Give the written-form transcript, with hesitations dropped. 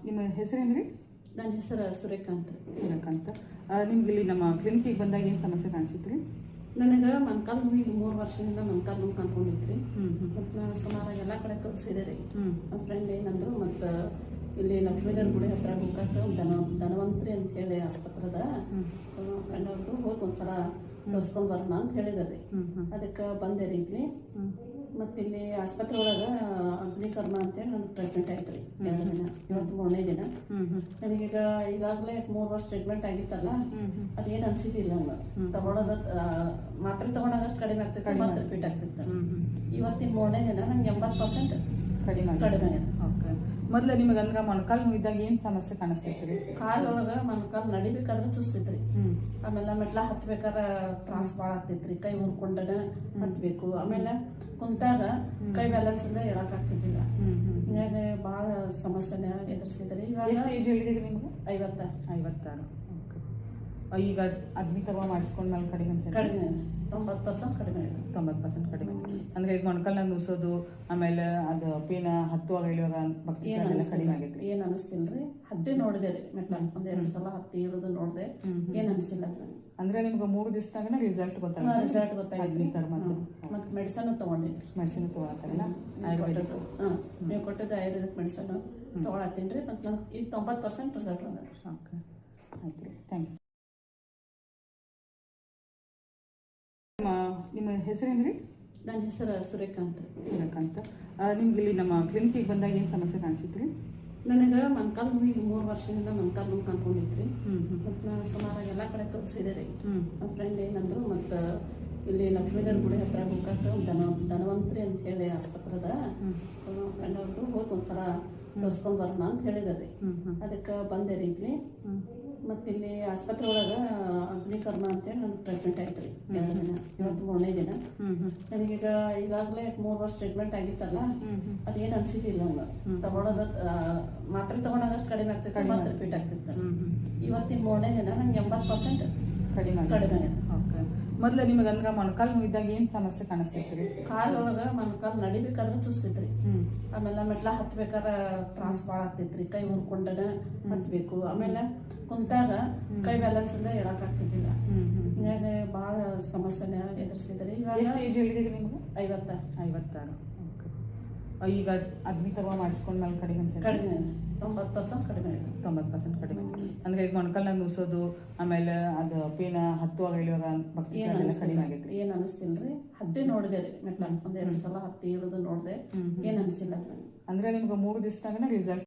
ನಿಮ್ಮ ಹೆಸರೇನ್ರಿ? ನನ್ನ ಹೆಸರು ಸೂರ್ಯಕಾಂತ್. ಸೂರ್ಯಕಾಂತ್, ನಿಮ್ಗೆ ಇಲ್ಲಿ ನಮ್ಮ ಕ್ಲಿನಿಕಿಗೆ ಬಂದಾಗ ಏನು ಸಮಸ್ಯೆ ಕಾಣಿಸಿತ್ರಿ? ನನಗೆ ಮೊಣಕಾಲು ನೋವು ಈಗ 3 ವರ್ಷದಿಂದ ಮೊಣಕಾಲು ನೋವು ಕಾಣ್ಕೊಂಡಿದ್ರಿ. ಮತ್ತು ನಾನು ಸುಮಾರು ಎಲ್ಲ ಕಡೆ ತೋರಿಸಿದೆ ರೀ. ನಮ್ಮ ಫ್ರೆಂಡ್ ಏನಂದ್ರು, ಮತ್ತು ಇಲ್ಲಿ ಲಕ್ಷ್ಮೀದೇವ್ರ ಗುಡಿ ಹತ್ರ ಹೋಗಕ್ಕೆ ಧನವಂತ್ರಿ ಅಂತ ಹೇಳಿ ಆಸ್ಪತ್ರೆದ ಫ್ರೆಂಡ್ ಅವ್ರದ್ದು ಹೋಗಿ ಒಂದ್ಸಲ ತೋರಿಸ್ಕೊಂಡು ಬರೋಣ ಅಂತ ಹೇಳಿದ್ರಿ. ಅದಕ್ಕೆ ಬಂದೆ ರೀ ಇಲ್ಲಿ. ಮತ್ತು ಇಲ್ಲಿ ಆಸ್ಪತ್ರೆ ಒಳಗೆ ಅಗ್ನಿಕರ್ಮ ಅಂತೇಳಿ ನನಗೆ ಟ್ರೀಟ್ಮೆಂಟ್ ಆಯ್ತು ರೀ. 2 ದಿನ, ಇವತ್ತು 3ನೇ ದಿನ. ನನಗೀಗ ಈಗಾಗಲೇ 3 ವರ್ಷ ಟ್ರೀಟ್ಮೆಂಟ್ ಆಗಿತ್ತಲ್ಲ, ಅದೇನು ಅನ್ಸಿದ್ದಿಲ್ಲ. ನಂಗೆ ತಗೊಳೋದು ಮಾತ್ರೆ ತಗೊಂಡಾಗಷ್ಟು ಕಡಿಮೆ ಆಗ್ತಿತ್ತು, ಮತ್ತೆ ರಿಪೀಟ್ ಆಗ್ತಿತ್ತು. ಇವತ್ತಿನ 3ನೇ ದಿನ ನಂಗೆ 80% ಕಡಿಮೆ ಆಗಿದೆ. ಓಕೆ, ಮೊದಲು ನಿಮಗೆ ಅಂದ್ರೆ ಮೊಣಕಾಲು ನೋವಿದ್ದಾಗ ಏನು ಸಮಸ್ಯೆ ಕಾಣಿಸ್ತೈತ್ರಿ? ಕಾಲೊಳಗೆ ಮೊಣಕಾಲು ನಡಿಬೇಕಾದ್ರೆ ಚುಸ್ತೈತ್ರಿ. ಆಮೇಲೆ ಮೆಟ್ಲ ಹತ್ಬೇಕಾದ್ರೆ ತ್ರಾಸ ಭಾಳ ಆಗ್ತೈತ್ರಿ. ಕೈ ಮುರ್ಕೊಂಡನ ಹತ್ಬೇಕು. ಆಮೇಲೆ ಕುಂತಾಗ ಕೈ ಬ್ಯಾಲೆನ್ಸ್ ಇಂದ ಹೇಳಕ್ ಆಗ್ತಿದ್ದಿಲ್ಲ. ಹಿಂಗಾಗಿ ಭಾಳ ಸಮಸ್ಯೆನ ಎದುರಿಸಿದ್ರಿ. ಎಷ್ಟು ಏಜ್ ಹೇಳಿದ್ರಿ ನಿಮ್ಗೆ? 56. ಓಕೆ, ಈಗ ಅಗ್ನಿಕರ್ಮ ಮಾಡಿಸ್ಕೊಂಡ್ಮೇಲೆ ಕಡಿಮೆ ಕಡಿಮೆ 90% ಕಡಿಮೆ ಇದೆ. 90% ಕಡಿಮೆ. ಅಂದ್ರೆ ಈಗ ಮೊಣಕಾಲ್ನಾಗ ನುಸೋದು, ಆಮೇಲೆ ಅದು ಪೇನ ಹತ್ತುವಾಗ ಇಳುವಾಗ ಕಡಿಮೆ ಆಗೈತಿ? ಏನ್ ಅನಿಸ್ತಿಲ್ರಿ. ಹತ್ತಿ ನೋಡಿದೆ ರೀ, ಮೆಟ್ಲ 1-2 ಸಲ ಹತ್ತಿ ಇರೋದು ನೋಡಿದೆ. ಏನ್ ಅನಿಸಿಲ್ಲ. ಅಂದ್ರೆ ನಿಮ್ಗೆ 3 ದಿವಸದಾಗ ರಿಸಲ್ಟ್ ಗೊತ್ತಾಗಿದೆ. ಮತ್ತೆ ಮೆಡಿಸನ್ ತಗೊಂಡಿನಿ. ಮೆಡಿಸಿನ್ ತಗೊಳತ್ತಾರಲ್ಲ, ನೀವು ಕೊಟ್ಟಿದ್ದು ಆಯುರ್ವೇದಿಕ್ ಮೆಡಿಸನ್ ತಗೊಳತ್ತೀನಿ ರೀ. ಮತ್ತು ನಂಗೆ ಈಗ 90% ರಿಸಲ್ಟ್ ಬಂದ. ಓಕೆ, ಆಯ್ತು ರೀ, ಥ್ಯಾಂಕ್ ಯು. ನಿಮ್ಮ ಹೆಸರೇನ್ರಿ? ನನ್ನ ಹೆಸರು ಸೂರ್ಯಕಾಂತ್. ಸೂರ್ಯಕಾಂತ್, ನಿಮ್ಗೆ ಇಲ್ಲಿ ನಮ್ಮ ಕ್ಲಿನಿಕಿಗೆ ಬಂದಾಗ ಏನು ಸಮಸ್ಯೆ ಕಾಣಿಸಿತ್ರಿ? ನನಗೆ ಮೊಣಕಾಲು ನೋವು ಈಗ 3 ವರ್ಷದಿಂದ ಮೊಣಕಾಲು ನೋವು ಕಾಣ್ಕೊಂಡಿದ್ರಿ. ಮತ್ತು ನಾನು ಸುಮಾರು ಎಲ್ಲ ಕಡೆ ತೋರಿಸಿದೆ ರೀ. ನಮ್ಮ ಫ್ರೆಂಡ್ ಏನಂದ್ರು, ಮತ್ತು ಇಲ್ಲಿ ಲಕ್ಷ್ಮೀದೇವ್ರ ಗುಡಿ ಹತ್ರ ಹೋಗಕ್ಕೆ ಧನವಂತ್ರಿ ಅಂತ ಹೇಳಿ ಆಸ್ಪತ್ರೆದ ಫ್ರೆಂಡ್ ಅವ್ರದ್ದು ಹೋಗಿ ಒಂದ್ಸಲ ತೋರಿಸ್ಕೊಂಡು ಬರೋಣ ಅಂತ ಹೇಳಿದ್ರಿ. ಅದಕ್ಕೆ ಬಂದೆ ರೀ ಇಲ್ಲಿ. ಮತ್ತು ಇಲ್ಲಿ ಆಸ್ಪತ್ರೆ ಒಳಗೆ ಅಗ್ನಿಕರ್ಮ ಅಂತೇಳಿ ನನಗೆ ಟ್ರೀಟ್ಮೆಂಟ್ ಆಯ್ತು ರೀ. 2 ದಿನ, ಇವತ್ತು 3ನೇ ದಿನ. ನನಗೀಗ ಈಗಾಗಲೇ 3 ವರ್ಷ ಟ್ರೀಟ್ಮೆಂಟ್ ಆಗಿತ್ತಲ್ಲ, ಅದೇನು ಅನ್ಸಿದ್ದಿಲ್ಲ. ನಂಗೆ ತಗೊಳೋದು ಮಾತ್ರೆ ತಗೊಂಡಾಗಷ್ಟು ಕಡಿಮೆ ಆಗ್ತಿತ್ತು, ಮತ್ತೆ ರಿಪೀಟ್ ಆಗ್ತಿತ್ತು. ಇವತ್ತಿನ 3ನೇ ದಿನ ನಂಗೆ 80% ಕಡಿಮೆ ಆಗಿದೆ. ಓಕೆ, ಮೊದಲು ನಿಮಗೆ ಅಂದ್ರೆ ಮೊಣಕಾಲು ನೋವಿದ್ದಾಗ ಏನು ಸಮಸ್ಯೆ ಕಾಣಿಸ್ತೈತ್ರಿ? ಕಾಲೊಳಗೆ ಮೊಣಕಾಲು ನಡಿಬೇಕಾದ್ರೆ ಚುಸ್ತೈತ್ರಿ. ಆಮೇಲೆ ಮೆಟ್ಲ ಹತ್ಬೇಕಾದ್ರೆ ತ್ರಾಸ ಭಾಳ ಆಗ್ತೈತ್ರಿ. ಕೈ ಮುರ್ಕೊಂಡನ ಹತ್ಬೇಕು. ಆಮೇಲೆ ಕುಂತಾಗ ಕೈ ಬ್ಯಾಲೆನ್ಸ್ ಇಂದ ಹೇಳಕ್ ಆಗ್ತಿದ್ದಿಲ್ಲ. ಹಿಂಗಾಗಿ ಭಾಳ ಸಮಸ್ಯೆನ ಎದುರಿಸಿದ್ರಿ. ಎಷ್ಟು ಏಜ್ ಹೇಳಿದ್ರಿ ನಿಮ್ಗೆ? 56. ಓಕೆ, ಈಗ ಅಗ್ನಿಕರ್ಮ ಮಾಡಿಸ್ಕೊಂಡ್ಮೇಲೆ ಕಡಿಮೆ 90% ಕಡಿಮೆ ಇದೆ. 90% ಕಡಿಮೆ. ಅಂದ್ರೆ ಈಗ ಮೊಣಕಾಲ್ನಾಗ ನುಸೋದು, ಆಮೇಲೆ ಅದು ಪೇನ ಹತ್ತುವಾಗ ಇಳುವಾಗ ಕಡಿಮೆ ಆಗೈತಿ? ಏನ್ ಅನಿಸ್ತಿಲ್ರಿ. ಹತ್ತಿ ನೋಡಿದೆ ರೀ, ಮೆಟ್ಲ 1-2 ಸಲ ಹತ್ತಿ ಇರೋದು ನೋಡಿದೆ. ಏನ್ ಅನಿಸಿಲ್ಲ. ಅಂದ್ರೆ ನಿಮ್ಗೆ 3 ದಿವಸದಾಗ ರಿಸಲ್ಟ್